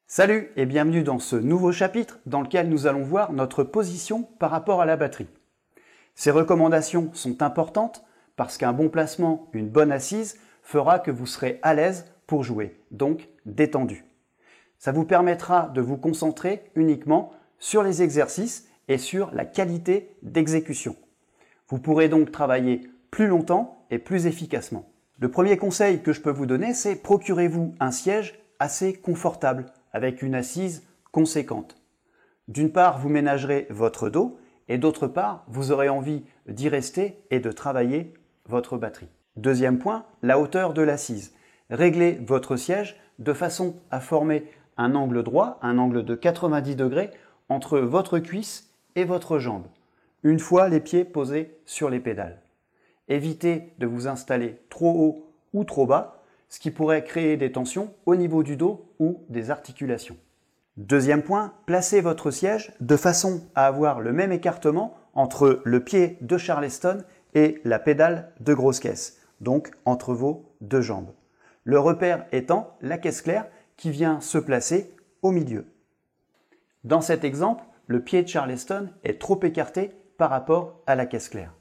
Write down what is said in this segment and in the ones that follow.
Salut et bienvenue dans ce nouveau chapitre dans lequel nous allons voir notre position par rapport à la batterie. Ces recommandations sont importantes parce qu'un bon placement, une bonne assise fera que vous serez à l'aise pour jouer, donc détendu. Ça vous permettra de vous concentrer uniquement sur les exercices et sur la qualité d'exécution. Vous pourrez donc travailler plus longtemps et plus efficacement. Le premier conseil que je peux vous donner, c'est procurez-vous un siège assez confortable avec une assise conséquente. D'une part, vous ménagerez votre dos et d'autre part, vous aurez envie d'y rester et de travailler votre batterie. Deuxième point, la hauteur de l'assise. Réglez votre siège de façon à former un angle droit, un angle de 90 degrés entre votre cuisse et votre jambe, une fois les pieds posés sur les pédales. Évitez de vous installer trop haut ou trop bas, ce qui pourrait créer des tensions au niveau du dos ou des articulations. Deuxième point, placez votre siège de façon à avoir le même écartement entre le pied de Charleston et la pédale de grosse caisse, donc entre vos deux jambes. Le repère étant la caisse claire qui vient se placer au milieu. Dans cet exemple, le pied de Charleston est trop écarté par rapport à la caisse claire.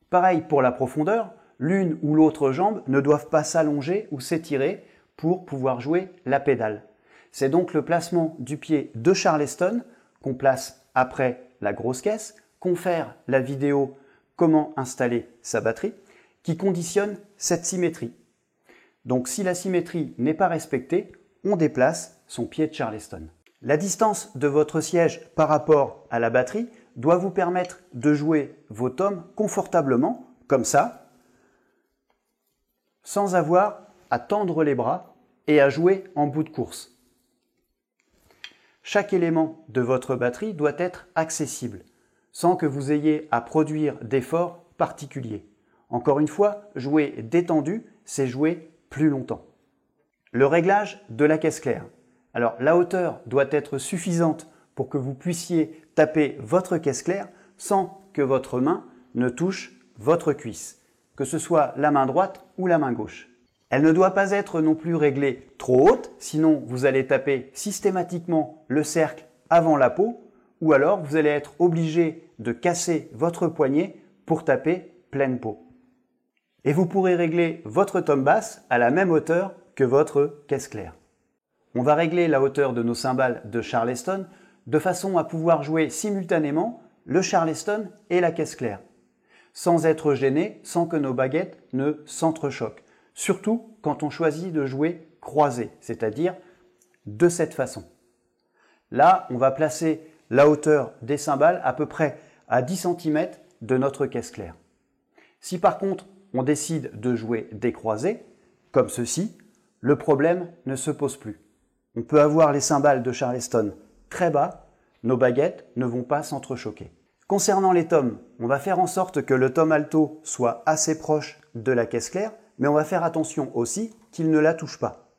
Pareil pour la profondeur, l'une ou l'autre jambe ne doivent pas s'allonger ou s'étirer pour pouvoir jouer la pédale. C'est donc le placement du pied de Charleston qu'on place après la grosse caisse, confère la vidéo comment installer sa batterie, qui conditionne cette symétrie. Donc si la symétrie n'est pas respectée, on déplace son pied de Charleston. La distance de votre siège par rapport à la batterie doit vous permettre de jouer vos tomes confortablement, comme ça, sans avoir à tendre les bras et à jouer en bout de course. Chaque élément de votre batterie doit être accessible, sans que vous ayez à produire d'efforts particuliers. Encore une fois, jouer détendu, c'est jouer plus longtemps. Le réglage de la caisse claire. Alors, la hauteur doit être suffisante pour que vous puissiez taper votre caisse claire sans que votre main ne touche votre cuisse, que ce soit la main droite ou la main gauche. Elle ne doit pas être non plus réglée trop haute, sinon vous allez taper systématiquement le cercle avant la peau, ou alors vous allez être obligé de casser votre poignet pour taper pleine peau. Et vous pourrez régler votre tome basse à la même hauteur que votre caisse claire. On va régler la hauteur de nos cymbales de Charleston de façon à pouvoir jouer simultanément le Charleston et la caisse claire, sans être gêné, sans que nos baguettes ne s'entrechoquent. Surtout quand on choisit de jouer croisé, c'est-à-dire de cette façon. Là, on va placer la hauteur des cymbales à peu près à 10 cm de notre caisse claire. Si par contre, on décide de jouer décroisé, comme ceci, le problème ne se pose plus. On peut avoir les cymbales de Charleston très bas, nos baguettes ne vont pas s'entrechoquer. Concernant les tomes, on va faire en sorte que le tome alto soit assez proche de la caisse claire, mais on va faire attention aussi qu'il ne la touche pas.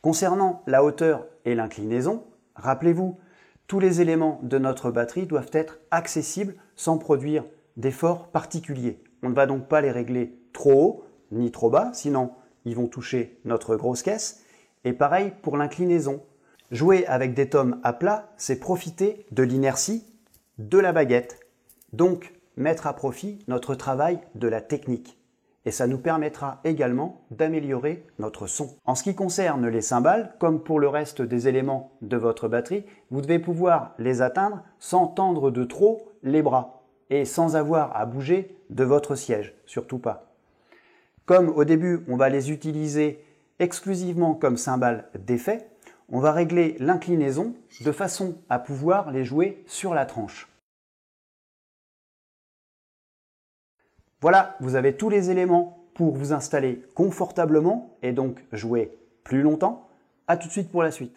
Concernant la hauteur et l'inclinaison, rappelez-vous, tous les éléments de notre batterie doivent être accessibles sans produire d'efforts particuliers. On ne va donc pas les régler trop haut ni trop bas, sinon ils vont toucher notre grosse caisse. Et pareil pour l'inclinaison. Jouer avec des tomes à plat, c'est profiter de l'inertie de la baguette. Donc, mettre à profit notre travail de la technique. Et ça nous permettra également d'améliorer notre son. En ce qui concerne les cymbales, comme pour le reste des éléments de votre batterie, vous devez pouvoir les atteindre sans tendre de trop les bras et sans avoir à bouger de votre siège, surtout pas. Comme au début, on va les utiliser exclusivement comme cymbales d'effet, on va régler l'inclinaison de façon à pouvoir les jouer sur la tranche. Voilà, vous avez tous les éléments pour vous installer confortablement et donc jouer plus longtemps. À tout de suite pour la suite.